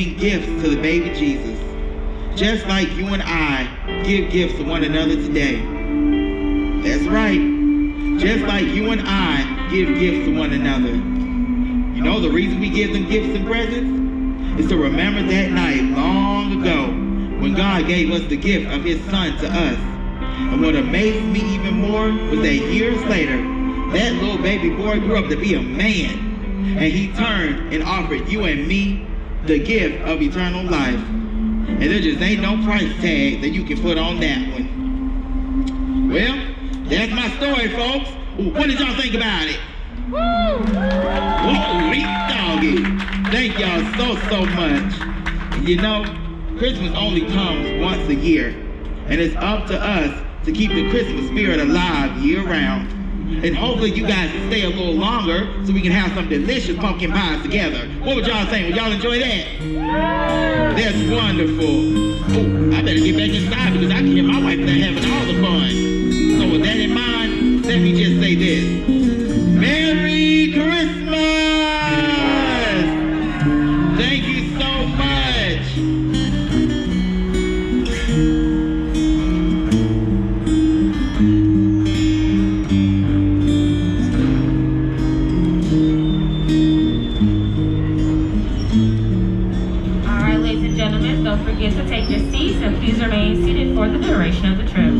gifts to the baby Jesus, just like you and I give gifts to one another today. That's right. Just like you and I give gifts to one another. You know the reason we give them gifts and presents is to remember that night long ago when God gave us the gift of his son to us. And what amazed me even more was that years later, that little baby boy grew up to be a man. And he turned and offered you and me the gift of eternal life. And there just ain't no price tag that you can put on that one. Well, that's my story, folks. What did y'all think about it? Woo! Holy doggy. Thank y'all so much. You know, Christmas only comes once a year. And it's up to us to keep the Christmas spirit alive year round. And hopefully you guys can stay a little longer so we can have some delicious pumpkin pies together. What would y'all think? Would y'all enjoy that? That's wonderful. Oh, I better get back inside because I can hear my wife there having all the fun. So with that in mind, let me just say this. Merry Christmas! Thank you so much. Don't forget to take your seats and please remain seated for the duration of the trip.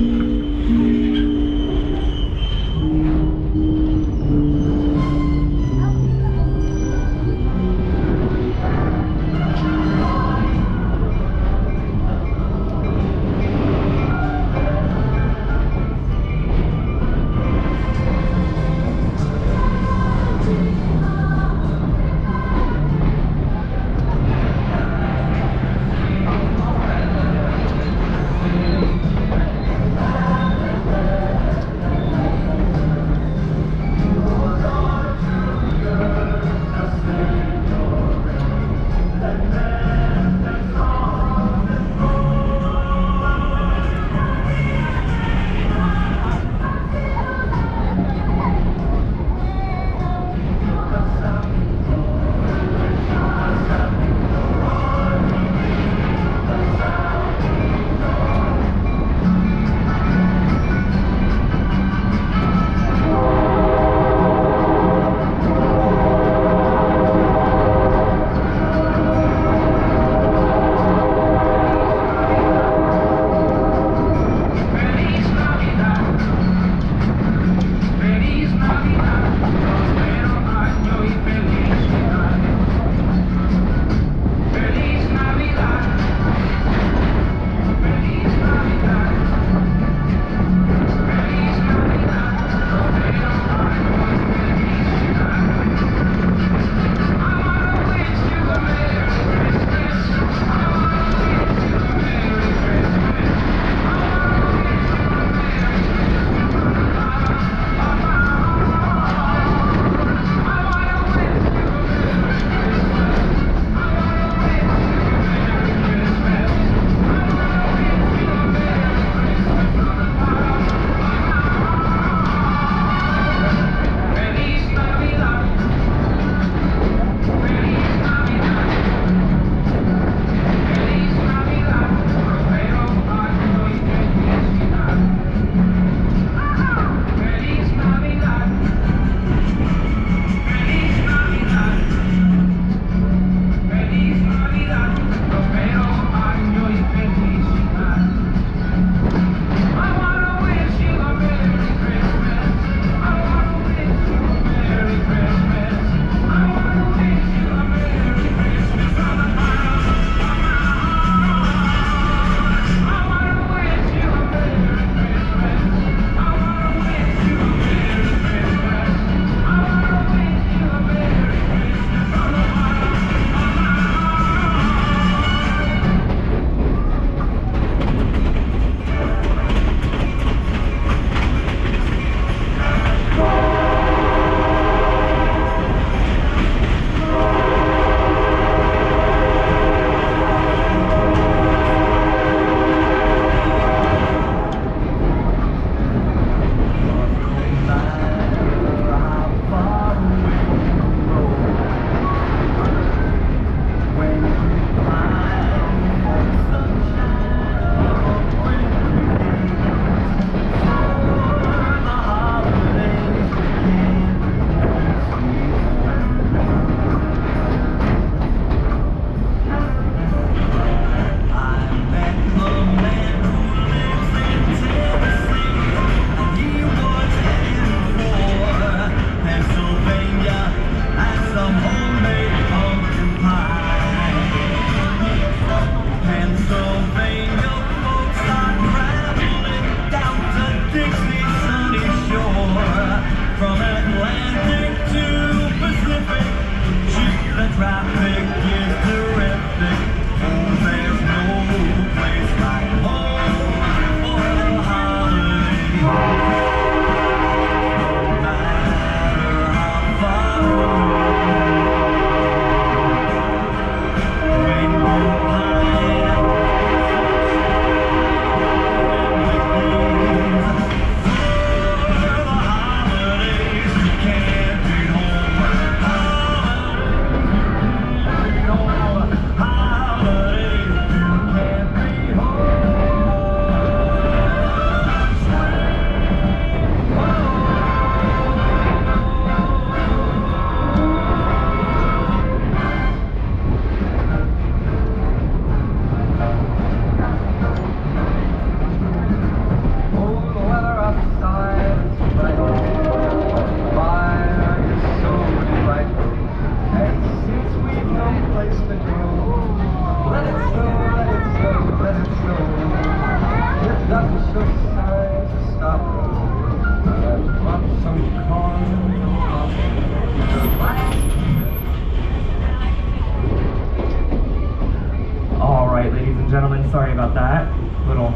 Alright, ladies and gentlemen, sorry about that. Little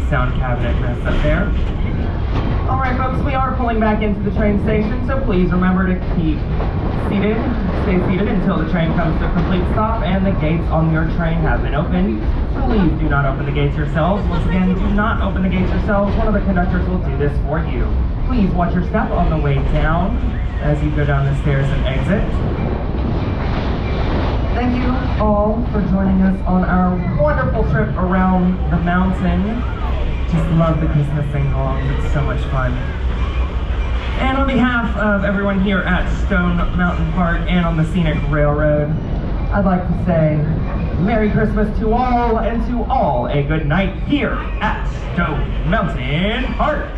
sound cabinet mess up there. Alright folks, we are pulling back into the train station, so please remember to keep seated, stay seated until the train comes to a complete stop and the gates on your train have been opened. Please do not open the gates yourselves. Once again, do not open the gates yourselves. One of the conductors will do this for you. Please watch your step on the way down as you go down the stairs and exit. Thank you all for joining us on our wonderful trip around the mountain. Just love the Christmas sing-alongs, it's so much fun. And on behalf of everyone here at Stone Mountain Park and on the Scenic Railroad, I'd like to say Merry Christmas to all, and to all a good night here at Stone Mountain Park.